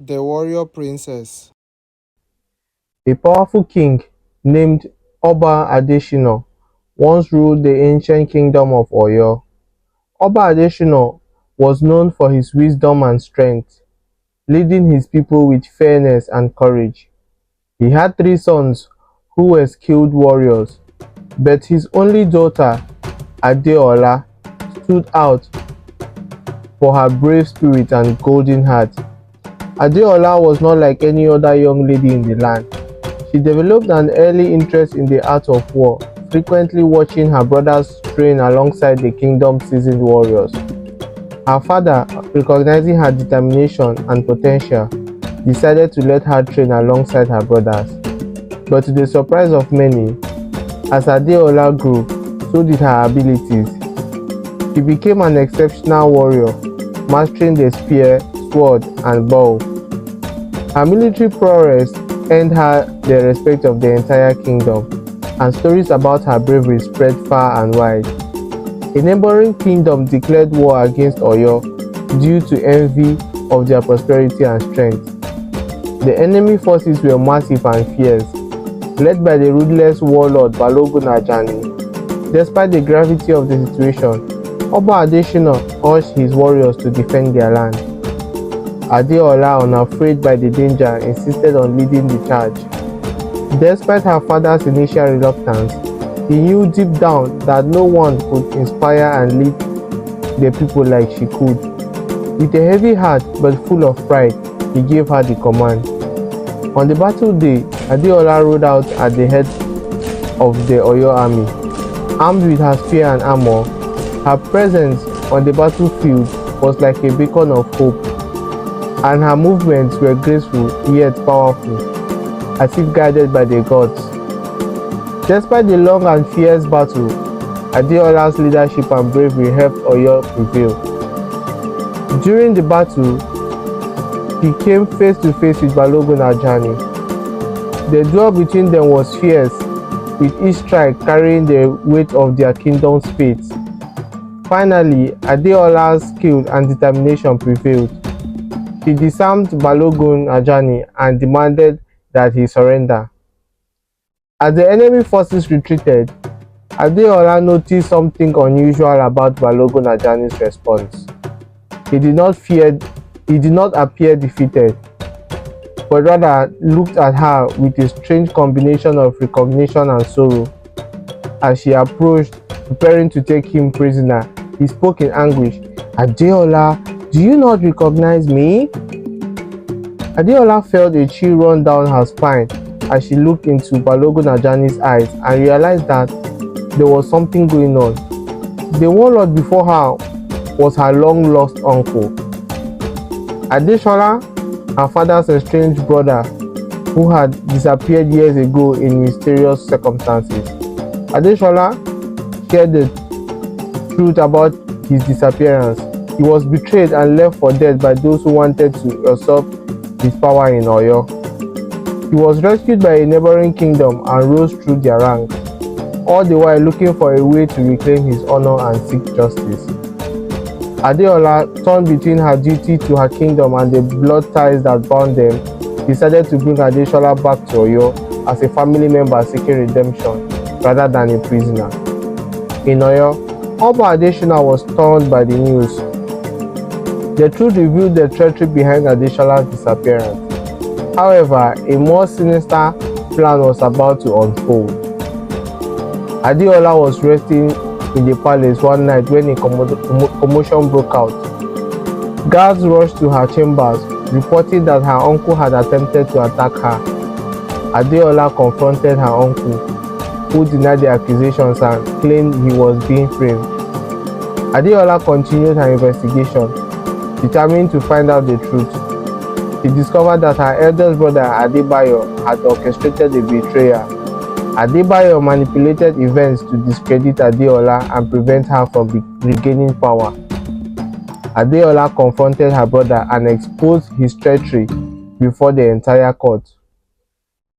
The Warrior Princess. A powerful king named Oba Adesina once ruled the ancient kingdom of Oyo. Oba Adesina was known for his wisdom and strength, leading his people with fairness and courage. He had three sons who were skilled warriors, but his only daughter, Adeola, stood out for her brave spirit and golden heart. Adeola was not like any other young lady in the land. She developed an early interest in the art of war, frequently watching her brothers train alongside the kingdom's seasoned warriors. Her father, recognizing her determination and potential, decided to let her train alongside her brothers. But to the surprise of many, as Adeola grew, so did her abilities. She became an exceptional warrior, mastering the spear, sword, and bow. Her military prowess earned her the respect of the entire kingdom, and stories about her bravery spread far and wide. A neighboring kingdom declared war against Oyo due to envy of their prosperity and strength. The enemy forces were massive and fierce, led by the ruthless warlord Balogun Ajani. Despite the gravity of the situation, Oba Adesina urged his warriors to defend their land. Adeola, unafraid by the danger, insisted on leading the charge. Despite her father's initial reluctance, he knew deep down that no one could inspire and lead the people like she could. With a heavy heart but full of pride, he gave her the command. On the battle day, Adeola rode out at the head of the Oyo army. Armed with her spear and armor, her presence on the battlefield was like a beacon of hope, and her movements were graceful yet powerful, as if guided by the gods. Despite the long and fierce battle, Adeola's leadership and bravery helped Oyo prevail. During the battle, he came face to face with Balogun Ajani. The duel between them was fierce, with each strike carrying the weight of their kingdom's fate. Finally, Adeola's skill and determination prevailed. She disarmed Balogun Ajani and demanded that he surrender. As the enemy forces retreated, Adeola noticed something unusual about Balogun Ajani's response. He did not appear defeated, but rather looked at her with a strange combination of recognition and sorrow. As she approached, preparing to take him prisoner, he spoke in anguish. "Adeola, do you not recognize me?" Adeola felt a chill run down her spine as she looked into Balogun Ajani's eyes and realized that there was something going on. The warlord before her was her long-lost uncle. Adesola, her father's estranged brother, who had disappeared years ago in mysterious circumstances. Adesola shared the truth about his disappearance. He was betrayed and left for dead by those who wanted to usurp his power in Oyo. He was rescued by a neighboring kingdom and rose through their ranks, all the while looking for a way to reclaim his honor and seek justice. Adeola, torn between her duty to her kingdom and the blood ties that bound them, decided to bring Adesola back to Oyo as a family member seeking redemption rather than a prisoner. In Oyo, Oba Adesina was stunned by the news. The truth revealed the treachery behind Adesola's disappearance. However, a more sinister plan was about to unfold. Adeola was resting in the palace one night when a commotion broke out. Guards rushed to her chambers, reporting that her uncle had attempted to attack her. Adeola confronted her uncle, who denied the accusations and claimed he was being framed. Adeola continued her investigation, determined to find out the truth. She discovered that her eldest brother Adebayo had orchestrated the betrayal. Adebayo manipulated events to discredit Adeola and prevent her from regaining power. Adeola confronted her brother and exposed his treachery before the entire court.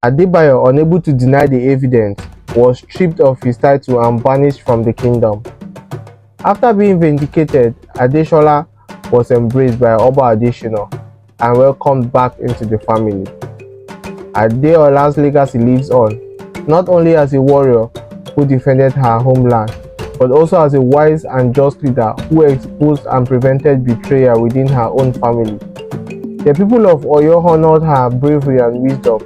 Adebayo, unable to deny the evidence, was stripped of his title and banished from the kingdom. After being vindicated, Adesola was embraced by Oba Adesina. and welcomed back into the family. Adeola's legacy lives on, not only as a warrior who defended her homeland, but also as a wise and just leader who exposed and prevented betrayal within her own family. The people of Oyo honored her bravery and wisdom,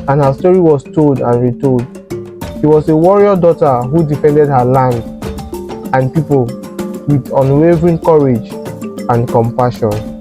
and her story was told and retold. She was a warrior daughter who defended her land and people with unwavering courage and compassion.